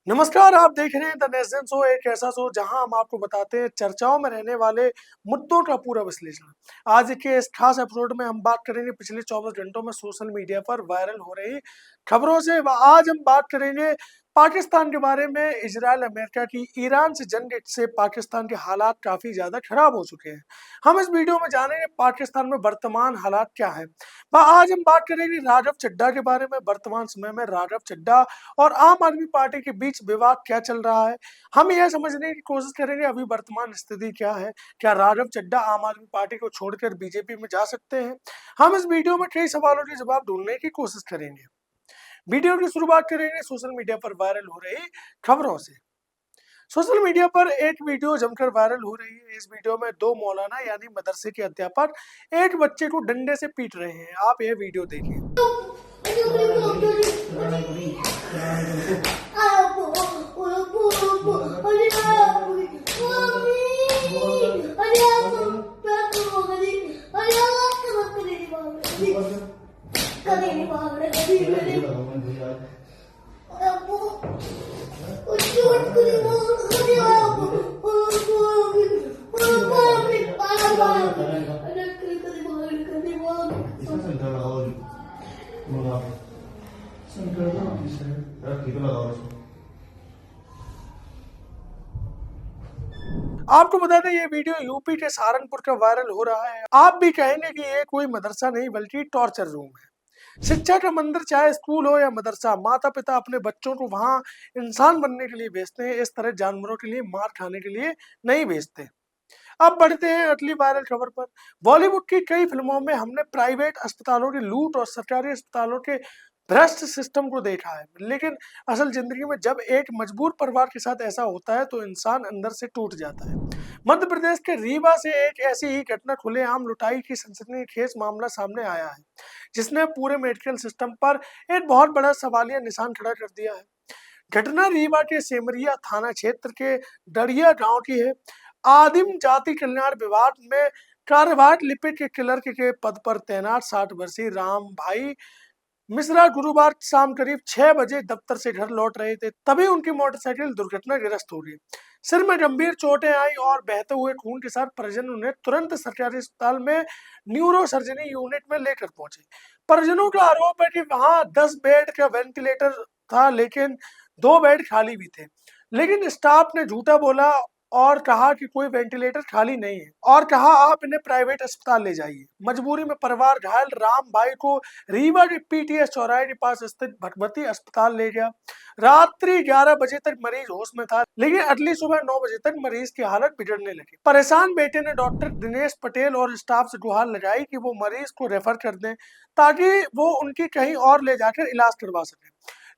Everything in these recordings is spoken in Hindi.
नमस्कार, आप देख रहे हैं द नेशन शो, एक ऐसा शो जहां हम आपको बताते हैं चर्चाओं में रहने वाले मुद्दों का पूरा विश्लेषण। आज के इस खास एपिसोड में हम बात करेंगे पिछले 24 घंटों में सोशल मीडिया पर वायरल हो रही खबरों से। आज हम बात करेंगे पाकिस्तान के बारे में, इजराइल अमेरिका की ईरान से जंग से पाकिस्तान के हालात काफी ज्यादा खराब हो चुके हैं। हम इस वीडियो में जानेंगे पाकिस्तान में वर्तमान हालात क्या है। आज हम बात करेंगे राघव चड्ढा के बारे में। वर्तमान समय में राघव चड्ढा और आम आदमी पार्टी के बीच विवाद क्या चल रहा है, हम यह समझने की कोशिश करेंगे अभी वर्तमान स्थिति क्या है। क्या राघव चड्ढा आम आदमी पार्टी को छोड़कर बीजेपी में जा सकते हैं? हम इस वीडियो में कई सवालों के जवाब ढूंढने की कोशिश करेंगे। वीडियो की शुरुआत करेंगे सोशल मीडिया पर वायरल हो रही खबरों से। सोशल मीडिया पर एक वीडियो जमकर वायरल हो रही है। इस वीडियो में दो मौलाना यानी मदरसे के अध्यापक एक बच्चे को डंडे से पीट रहे हैं। आप यह वीडियो देखिए। आपको बता दें ये वीडियो यूपी के सहारनपुर का वायरल हो रहा है। आप भी कहेंगे कि ये कोई मदरसा नहीं बल्कि टॉर्चर रूम है। शिक्षा का मंदिर चाहे स्कूल हो या मदरसा, माता पिता अपने बच्चों को वहां इंसान बनने के लिए भेजते हैं, इस तरह जानवरों के लिए मार खाने के लिए नहीं भेजते। अब बढ़ते हैं अगली वायरल खबर पर। बॉलीवुड की कई फिल्मों में हमने प्राइवेट अस्पतालों की लूट और सरकारी अस्पतालों के भ्रष्ट सिस्टम को देखा है, लेकिन असल जिंदगी में जब एक मजबूर परिवार के साथ ऐसा होता है तो इंसान अंदर से टूट जाता है। मध्य प्रदेश के रीवा से एक ऐसी ही घटना खुलेआम लुटाई की सनसनीखेज मामला सामने आया है, जिसने पूरे मेडिकल सिस्टम पर एक बहुत बड़ा सवालिया निशान खड़ा कर दिया है। घटना रीवा के सेमरिया थाना क्षेत्र के डरिया गांव की है। आदिम जाति कल्याण विभाग में कार्यवाहक लिपिक के क्लर्क के पद पर तैनात 60 वर्षीय राम भाई मिश्रा गुरुवार शाम करीब 6 बजे दफ्तर से घर लौट रहे थे, तभी उनकी मोटरसाइकिल दुर्घटनाग्रस्त हो गई। सिर में गंभीर चोटें आई और बहते हुए खून के साथ परिजन उन्हें तुरंत सरकारी अस्पताल में न्यूरो सर्जरी यूनिट में लेकर पहुंचे। परिजनों का आरोप है कि वहां 10 बेड का वेंटिलेटर था, लेकिन 2 बेड खाली भी थे। लेकिन स्टाफ ने झूठा बोला और कहा कि कोई वेंटिलेटर खाली नहीं है और कहा आप इन्हें प्राइवेट अस्पताल ले जाइए। मजबूरी में परिवार घायल राम भाई को रीवा के पीटीएस चौराहे के पास स्थित भगवती अस्पताल ले गया। रात्रि 11 बजे तक मरीज होश में था, लेकिन अगली सुबह 9 बजे तक मरीज की हालत बिगड़ने लगी। परेशान बेटे ने डॉक्टर दिनेश पटेल और स्टाफ से गुहार लगाई कि वो मरीज को रेफर कर दें ताकि वो उनकी कहीं और ले जाकर इलाज करवा सके,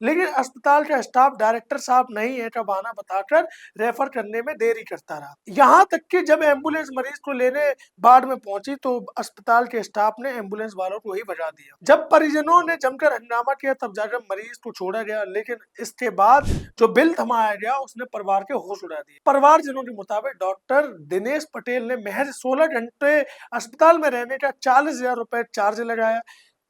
लेकिन अस्पताल का स्टाफ डायरेक्टर साहब नहीं है का बहाना बताकर रेफर करने में देरी करता रहा। यहाँ तक कि जब एम्बुलेंस मरीज को लेने वार्ड में पहुंची तो अस्पताल के स्टाफ ने एम्बुलेंस वालों को ही भगा दिया। जब परिजनों ने जमकर हंगामा किया तब जाकर मरीज को छोड़ा गया, लेकिन इसके बाद जो बिल थमाया गया उसने परिवार के होश उड़ा दिए। परिवारजनों के मुताबिक डॉक्टर दिनेश पटेल ने महज 16 घंटे अस्पताल में रहने का 40,000 रुपए चार्ज लगाया।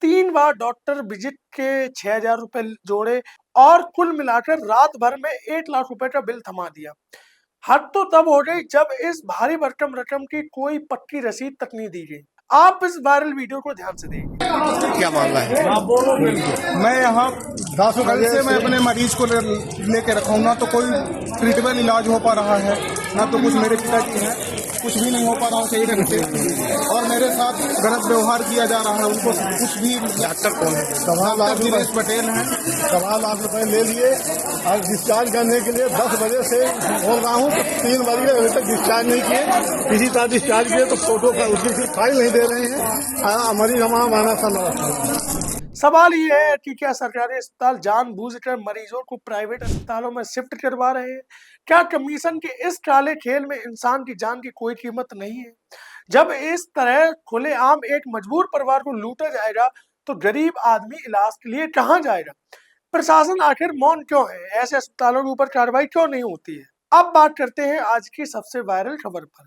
3 बार डॉक्टर विजिट के 6,000 रुपए जोड़े और कुल मिलाकर रात भर में 1 लाख रुपए का बिल थमा दिया। हद तो तब हो गई जब इस भारी भरकम रकम की कोई पक्की रसीद तक नहीं दी गई। आप इस वायरल वीडियो को ध्यान से देखिए। क्या मामला है? मैं यहाँ कल से मैं अपने मरीज को लेके रखा हूँ, ना तो कोई ट्रीटमेंट इलाज हो पा रहा है, ना तो कुछ मेरे पिताजी हैं, कुछ भी नहीं हो पा रहा है सही ढंग से, और मेरे साथ गलत व्यवहार किया जा रहा है। उनको कुछ भी। डॉक्टर कौन है? डॉक्टर दिनेश पटेल हैं। 1.25 लाख रुपए ले लिए और डिस्चार्ज करने के लिए 10 बजे से बोल रहा हूँ, 3 बजे अभी तक डिस्चार्ज नहीं किए। किसी तरह डिस्चार्ज किए तो फोटो का उसकी फाइल नहीं दे रहे हैं। मरीज हमारा माना सा। सवाल ये है कि क्या सरकारी अस्पताल जानबूझकर मरीजों को प्राइवेट अस्पतालों में शिफ्ट करवा रहे हैं? क्या कमीशन के इस काले खेल में इंसान की जान की कोई कीमत नहीं है? जब इस तरह खुलेआम एक मजबूर परिवार को लूटा जाएगा तो गरीब आदमी इलाज के लिए कहाँ जाएगा? प्रशासन आखिर मौन क्यों है? ऐसे अस्पतालों के ऊपर कार्रवाई क्यों नहीं होती है? अब बात करते हैं आज की सबसे वायरल खबर पर।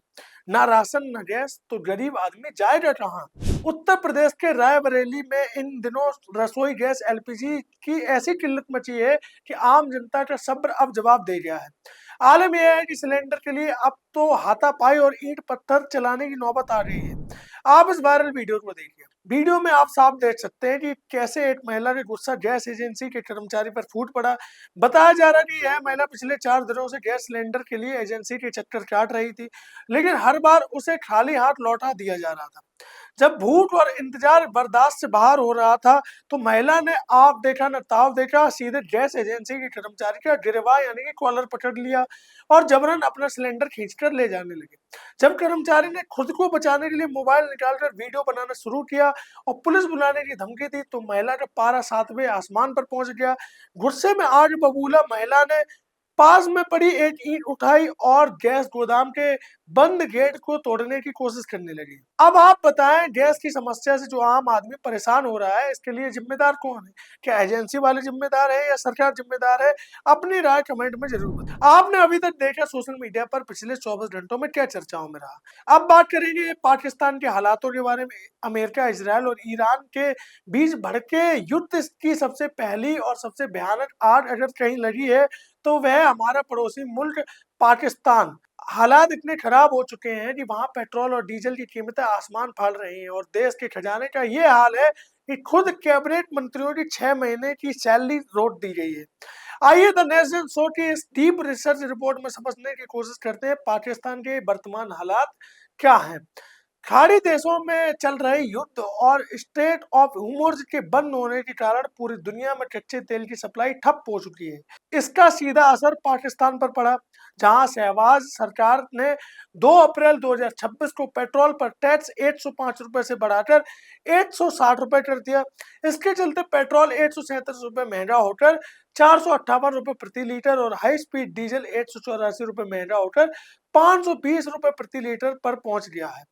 ना राशन न गैस, तो गरीब आदमी जाएगा कहाँ? उत्तर प्रदेश के रायबरेली में इन दिनों रसोई गैस एलपीजी की ऐसी किल्लत मची है कि आम जनता का सब्र अब जवाब दे गया है। आलम यह है कि सिलेंडर के लिए अब तो हाथापाई और ईंट पत्थर चलाने की नौबत आ गई है। आप इस वायरल वीडियो को देखिए। वीडियो में आप साफ देख सकते हैं कि कैसे एक महिला का गुस्सा गैस एजेंसी के कर्मचारी पर फूट पड़ा। बताया जा रहा है कि यह महिला पिछले 4 दिनों से गैस सिलेंडर के लिए एजेंसी के चक्कर काट रही थी, लेकिन हर बार उसे खाली हाथ लौटा दिया जा रहा था। जब भूख और इंतजार बर्दाश्त से बाहर हो रहा था, तो महिला ने आप देखा न ताव देखा, सीधे गैस एजेंसी के कर्मचारी का गिरवा यानी कि कॉलर पकड़ लिया और जबरन अपना सिलेंडर खींचकर ले जाने लगे। जब कर्मचारी ने खुद को बचाने के लिए मोबाइल निकालकर वीडियो बनाना शुरू किया और पुलिस बुलाने की धमकी दी, तो महिला का पारा 7वें आसमान पर पहुंच गया। गुस्से में आग बबूला महिला ने पास में पड़ी एक ईंट उठाई और गैस गोदाम के बंद गेट को तोड़ने की कोशिश करने लगी। अब आप बताएं, गैस की समस्या से जो आम आदमी परेशान हो रहा है, इसके लिए जिम्मेदार कौन है? क्या एजेंसी वाले जिम्मेदार है या सरकार जिम्मेदार है? अपनी राय कमेंट में जरूर बताएं। आपने अभी तक देखा सोशल मीडिया पर पिछले 24 घंटों में क्या चर्चाओं में रहा। अब बात करेंगे पाकिस्तान के हालातों के बारे में। अमेरिका, इजरायल और ईरान के बीच भड़के युद्ध की सबसे पहली और सबसे भयानक आग अगर कहीं लगी है, तो वह हमारा पड़ोसी मुल्क पाकिस्तान। हालात इतने खराब हो चुके हैं कि वहां पेट्रोल और डीजल की कीमतें आसमान फाड़ रही हैं और देश के खजाने का ये हाल है कि खुद कैबिनेट मंत्रियों की 6 महीने की सैलरी रोक दी गई है। आइए द नेशन शो की इस डीप रिसर्च रिपोर्ट में समझने की कोशिश करते हैं पाकिस्तान के वर्तमान हालात क्या हैं। खाड़ी देशों में चल रहे युद्ध और स्ट्रेट ऑफ हॉर्मुज के बंद होने के कारण पूरी दुनिया में कच्चे तेल की सप्लाई ठप हो चुकी है। इसका सीधा असर पाकिस्तान पर पड़ा, जहां शहबाज सरकार ने 2 अप्रैल 2026 को पेट्रोल पर टैक्स 105 रुपए से बढ़ाकर 160 रुपए कर दिया। इसके चलते पेट्रोल 137 रुपए महंगा होकर 458 रुपए प्रति लीटर और हाई स्पीड डीजल 184 रुपए महंगा होकर 520 रुपए प्रति लीटर पर पहुंच गया है।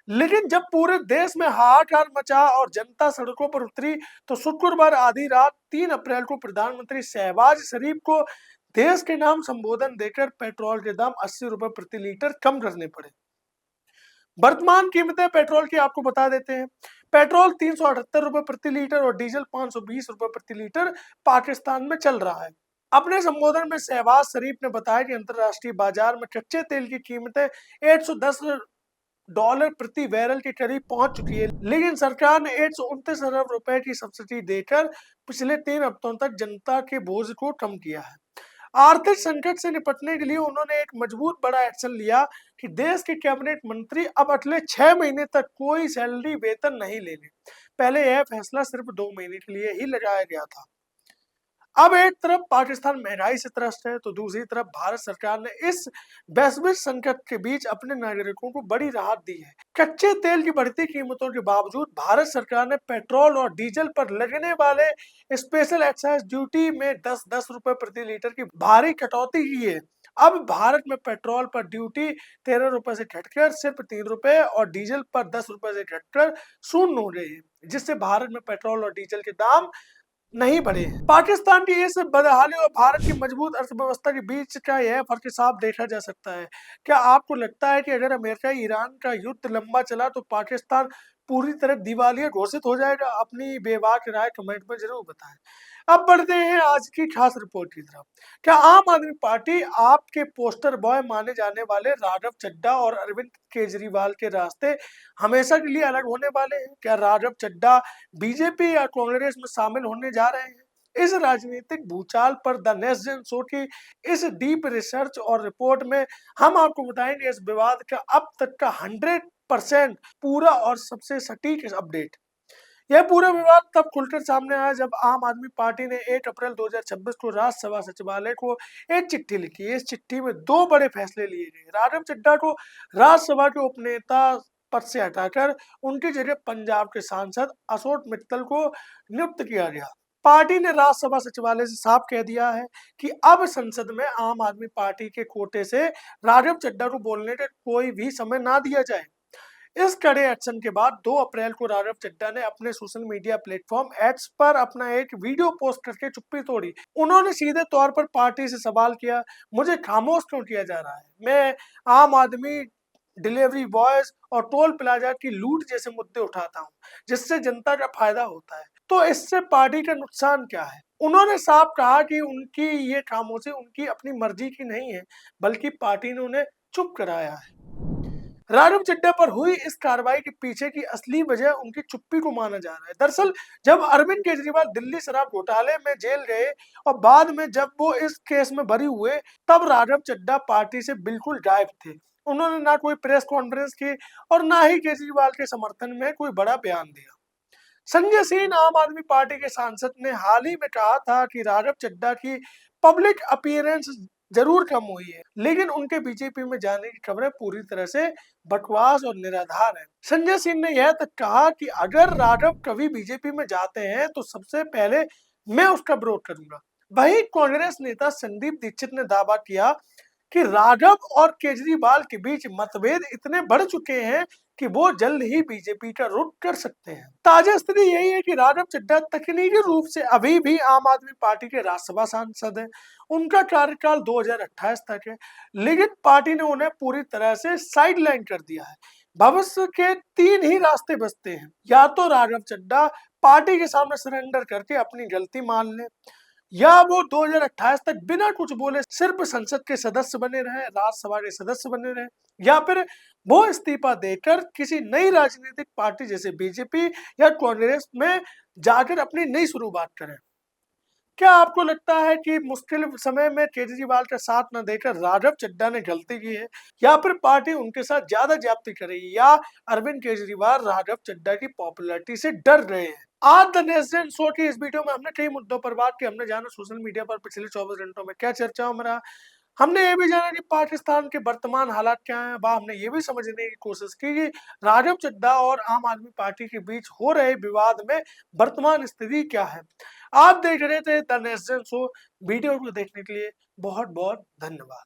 लेकिन जब पूरे देश में हाहाकार मचा और जनता सड़कों पर उतरी, तो शुक्रवार आधी रात 3 अप्रैल को प्रधानमंत्री शहबाज शरीफ को देश के नाम संबोधन देकर पेट्रोल के दाम 80 रुपए प्रति लीटर कम करने पड़े। वर्तमान कीमतें पेट्रोल की आपको बता देते हैं। पेट्रोल 378 रुपए प्रति लीटर और डीजल 520 रुपए प्रति लीटर पाकिस्तान में चल रहा है। अपने संबोधन में शहबाज शरीफ ने बताया कि अंतर्राष्ट्रीय बाजार में कच्चे तेल की कीमतें $110 प्रति बैरल के करीब पहुंच चुकी है, लेकिन सरकार ने 129 अरब रुपए की सब्सिडी देकर पिछले 3 हफ्तों तक जनता के बोझ को कम किया है। आर्थिक संकट से निपटने के लिए उन्होंने एक मजबूत बड़ा एक्शन लिया कि देश के कैबिनेट मंत्री अब अगले 6 महीने तक कोई सैलरी वेतन नहीं लेंगे। पहले यह फैसला सिर्फ 2 महीने के लिए ही लगाया गया था। अब एक तरफ पाकिस्तान महंगाई से त्रस्त है, तो दूसरी तरफ भारत सरकार ने इस वैश्विक संकट के बीच अपने नागरिकों को बड़ी राहत दी है। कच्चे तेल की बढ़ती कीमतों के बावजूद भारत सरकार ने पेट्रोल और डीजल पर लगने वाले स्पेशल एक्साइज ड्यूटी में 10-10 रुपए प्रति लीटर की भारी कटौती की है। अब भारत में पेट्रोल पर ड्यूटी 13 रुपए से घटकर सिर्फ 3 रुपए और डीजल पर 10 रुपए से घटकर 0 हो गई है, जिससे भारत में पेट्रोल और डीजल के दाम नहीं बढ़े। पाकिस्तान की इस बदहाली और भारत की मजबूत अर्थव्यवस्था के बीच का यह फर्क साफ देखा जा सकता है। क्या आपको लगता है कि अगर अमेरिका ईरान का युद्ध लंबा चला तो पाकिस्तान पूरी तरह दिवालिया घोषित हो जाएगा? अपनी बेबाक राय कमेंट में जरूर बताएं। अब बढ़ते हैं आज की खास रिपोर्ट की तरफ। क्या आम आदमी पार्टी आपके पोस्टर बॉय माने जाने वाले राघव चड्ढा और अरविंद केजरीवाल के रास्ते हमेशा के लिए अलग होने वाले हैं? क्या राघव चड्ढा बीजेपी या कांग्रेस में शामिल होने जा रहे हैं? इस राजनीतिक भूचाल पर द नेशन शो की इस डीप रिसर्च और रिपोर्ट में हम आपको बताएंगे इस विवाद का अब तक का 100% पूरा और सबसे सटीक अपडेट। यह पूरा विवाद तब खुलकर सामने आया जब आम आदमी पार्टी ने 1 अप्रैल 2026 को राज्यसभा सचिवालय को एक चिट्ठी लिखी। इस चिट्ठी में 2 बड़े फैसले लिए गए। राघव चड्ढा को राज्यसभा के उपनेता पद से हटाकर उनकी जगह पंजाब के सांसद अशोक मित्तल को नियुक्त किया गया। पार्टी ने राज्यसभा सचिवालय से साफ कह दिया है कि अब संसद में आम आदमी पार्टी के कोटे से राघव चड्ढा को बोलने का कोई भी समय ना दिया जाए। इस कड़े एक्शन के बाद 2 अप्रैल को राघव चड्ढा ने अपने सोशल मीडिया प्लेटफॉर्म एक्स पर अपना एक वीडियो पोस्ट करके चुप्पी तोड़ी। उन्होंने सीधे तौर पर पार्टी से सवाल किया, मुझे खामोश क्यों किया जा रहा है? मैं आम आदमी डिलीवरी बॉयज और टोल प्लाजा की लूट जैसे मुद्दे उठाता हूँ, जिससे जनता का फायदा होता है। तो इससे पार्टी का नुकसान क्या है? उन्होंने साफ कहा कि उनकी ये खामोशी उनकी अपनी मर्जी की नहीं है, बल्कि पार्टी ने उन्हें चुप कराया है। राघव चड्ढा पर हुई इस कार्रवाई के पीछे की असली वजह उनकी चुप्पी को माना जा रहा है। दरअसल जब अरविंद केजरीवाल दिल्ली शराब घोटाले में जेल गए और बाद में जब वो इस केस में बरी हुए, तब राघव चड्ढा पार्टी से बिल्कुल गायब थे। उन्होंने ना कोई प्रेस कॉन्फ्रेंस की और ना ही केजरीवाल के समर्थन में कोई बड़ा बयान दिया। संजय सिंह आम आदमी पार्टी के सांसद ने हाल ही में कहा था कि राघव चड्ढा की पब्लिक अपीयरेंस जरूर कम हुई है, लेकिन उनके बीजेपी में जाने की खबरें पूरी तरह से बकवास और निराधार है। संजय सिंह ने यह तक कहा कि अगर राघव कभी बीजेपी में जाते हैं तो सबसे पहले मैं उसका विरोध करूंगा। वहीं कांग्रेस नेता संदीप दीक्षित ने दावा किया कि राघव और केजरीवाल के बीच मतभेद इतने बढ़ चुके हैं कि वो जल्द ही बीजेपी का रुख कर सकते हैं। ताजा स्थिति यही है कि राघव चड्ढा तकनीकी रूप से अभी भी आम आदमी पार्टी के राज्यसभा सांसद हैं। उनका कार्यकाल 2028 तक है, लेकिन पार्टी ने उन्हें पूरी तरह से साइडलाइन कर दिया है। भविष्य के 3 ही रास्ते बचते हैं, या तो राघव चड्ढा पार्टी के सामने सरेंडर करके अपनी गलती मान ले, या वो 2028 तक बिना कुछ बोले सिर्फ संसद के सदस्य बने रहे, राज्यसभा के सदस्य बने रहे, या फिर वो इस्तीफा देकर किसी नई राजनीतिक पार्टी जैसे बीजेपी या कांग्रेस में जाकर अपनी नई शुरुआत करें। क्या आपको लगता है कि मुश्किल समय में केजरीवाल का साथ न देकर राघव चड्ढा ने गलती की है, या फिर पार्टी उनके साथ ज्यादा ज्यादती करेगी, या अरविंद केजरीवाल राघव चड्ढा की पॉपुलैरिटी से डर रहे हैं? आज द नेशन शो की इस वीडियो में हमने कई मुद्दों पर बात की। हमने जाना सोशल मीडिया पर पिछले 24 घंटों में क्या चर्चाओं में रहा। हमने ये भी जाना कि पाकिस्तान के वर्तमान हालात क्या हैं। हमने ये भी समझने की कोशिश की कि राघव चड्ढा और आम आदमी पार्टी के बीच हो रहे विवाद में वर्तमान स्थिति क्या है। आप देख रहे थे द नेशन शो। वीडियो को देखने के लिए बहुत बहुत धन्यवाद।